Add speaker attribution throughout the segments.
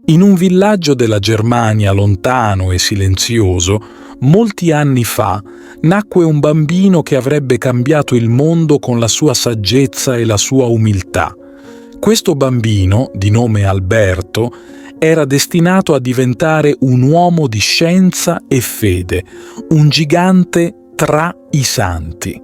Speaker 1: In un villaggio della Germania lontano e silenzioso, molti anni fa, nacque un bambino che avrebbe cambiato il mondo con la sua saggezza e la sua umiltà. Questo bambino, di nome Alberto, era destinato a diventare un uomo di scienza e fede, un gigante tra i santi.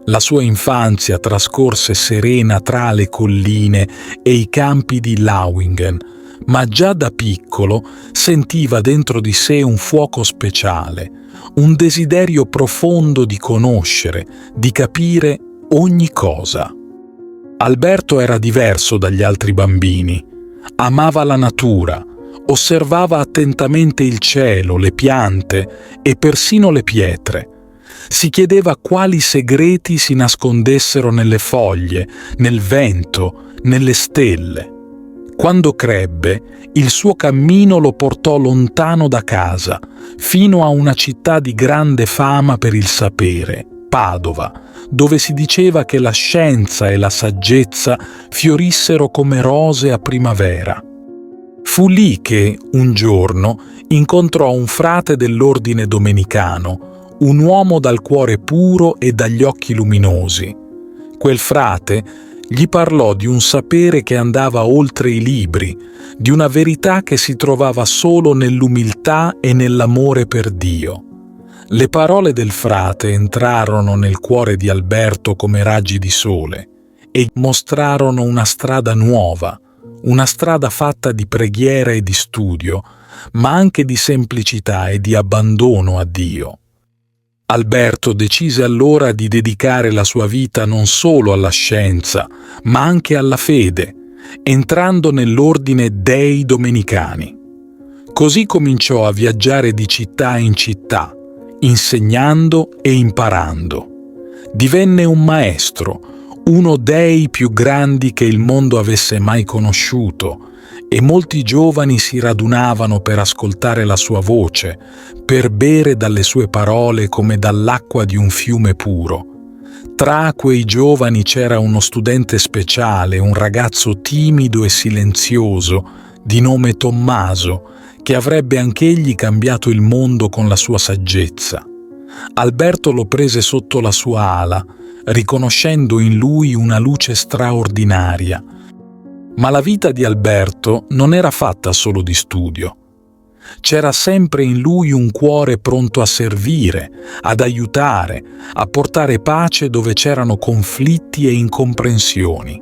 Speaker 1: La sua infanzia trascorse serena tra le colline e i campi di Lauingen, ma già da piccolo sentiva dentro di sé un fuoco speciale, un desiderio profondo di conoscere, di capire ogni cosa. Alberto era diverso dagli altri bambini. Amava la natura, osservava attentamente il cielo, le piante e persino le pietre. Si chiedeva quali segreti si nascondessero nelle foglie, nel vento, nelle stelle. Quando crebbe, il suo cammino lo portò lontano da casa, fino a una città di grande fama per il sapere, Padova, dove si diceva che la scienza e la saggezza fiorissero come rose a primavera. Fu lì che, un giorno, incontrò un frate dell'ordine domenicano, un uomo dal cuore puro e dagli occhi luminosi. Quel frate gli parlò di un sapere che andava oltre i libri, di una verità che si trovava solo nell'umiltà e nell'amore per Dio. Le parole del frate entrarono nel cuore di Alberto come raggi di sole e mostrarono una strada nuova, una strada fatta di preghiera e di studio, ma anche di semplicità e di abbandono a Dio. Alberto decise allora di dedicare la sua vita non solo alla scienza, ma anche alla fede, entrando nell'ordine dei Domenicani. Così cominciò a viaggiare di città in città, insegnando e imparando. Divenne un maestro, uno dei più grandi che il mondo avesse mai conosciuto, e molti giovani si radunavano per ascoltare la sua voce, per bere dalle sue parole come dall'acqua di un fiume puro. Tra quei giovani c'era uno studente speciale, un ragazzo timido e silenzioso, di nome Tommaso, che avrebbe anch'egli cambiato il mondo con la sua saggezza. Alberto lo prese sotto la sua ala, riconoscendo in lui una luce straordinaria. Ma la vita di Alberto non era fatta solo di studio. C'era sempre in lui un cuore pronto a servire, ad aiutare, a portare pace dove c'erano conflitti e incomprensioni.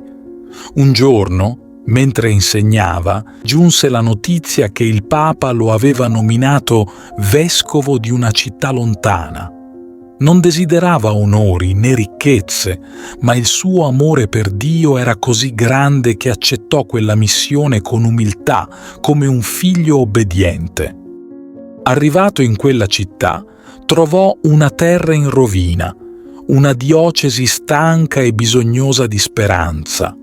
Speaker 1: Un giorno, mentre insegnava, giunse la notizia che il Papa lo aveva nominato vescovo di una città lontana. Non desiderava onori né ricchezze, ma il suo amore per Dio era così grande che accettò quella missione con umiltà, come un figlio obbediente. Arrivato in quella città, trovò una terra in rovina, una diocesi stanca e bisognosa di speranza.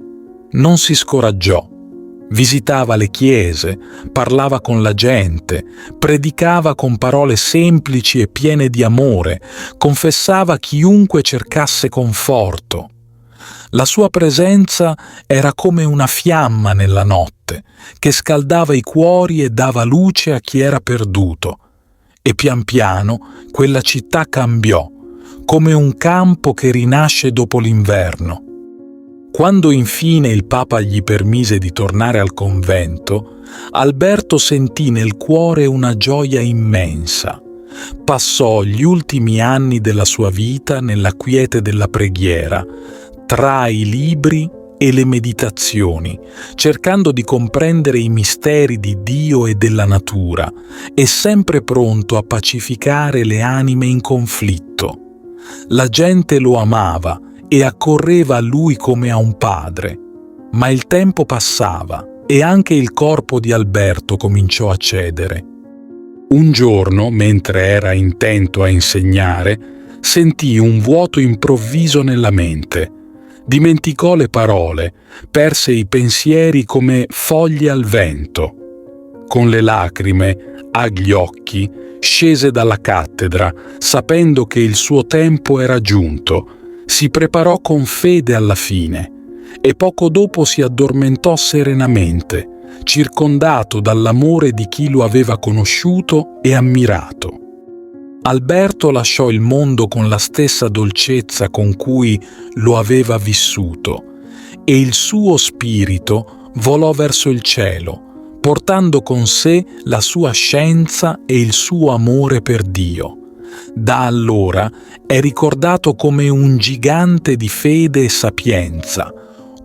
Speaker 1: Non si scoraggiò. Visitava le chiese, parlava con la gente, predicava con parole semplici e piene di amore, confessava chiunque cercasse conforto. La sua presenza era come una fiamma nella notte, che scaldava i cuori e dava luce a chi era perduto. E pian piano quella città cambiò, come un campo che rinasce dopo l'inverno. Quando infine il Papa gli permise di tornare al convento, Alberto sentì nel cuore una gioia immensa. Passò gli ultimi anni della sua vita nella quiete della preghiera, tra i libri e le meditazioni, cercando di comprendere i misteri di Dio e della natura, e sempre pronto a pacificare le anime in conflitto. La gente lo amava e accorreva a lui come a un padre. Ma il tempo passava e anche il corpo di Alberto cominciò a cedere. Un giorno, mentre era intento a insegnare, sentì un vuoto improvviso nella mente. Dimenticò le parole, perse i pensieri come foglie al vento. Con le lacrime agli occhi scese dalla cattedra, sapendo che il suo tempo era giunto. Si preparò con fede alla fine e poco dopo si addormentò serenamente, circondato dall'amore di chi lo aveva conosciuto e ammirato. Alberto lasciò il mondo con la stessa dolcezza con cui lo aveva vissuto e il suo spirito volò verso il cielo, portando con sé la sua scienza e il suo amore per Dio. Da allora è ricordato come un gigante di fede e sapienza,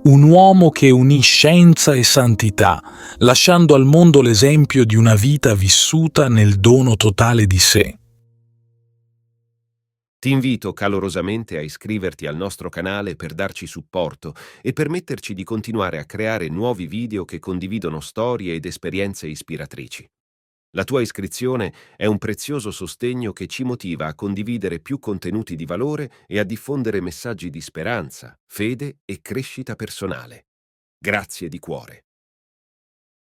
Speaker 1: un uomo che unì scienza e santità, lasciando al mondo l'esempio di una vita vissuta nel dono totale di sé.
Speaker 2: Ti invito calorosamente a iscriverti al nostro canale per darci supporto e permetterci di continuare a creare nuovi video che condividono storie ed esperienze ispiratrici. La tua iscrizione è un prezioso sostegno che ci motiva a condividere più contenuti di valore e a diffondere messaggi di speranza, fede e crescita personale. Grazie di cuore.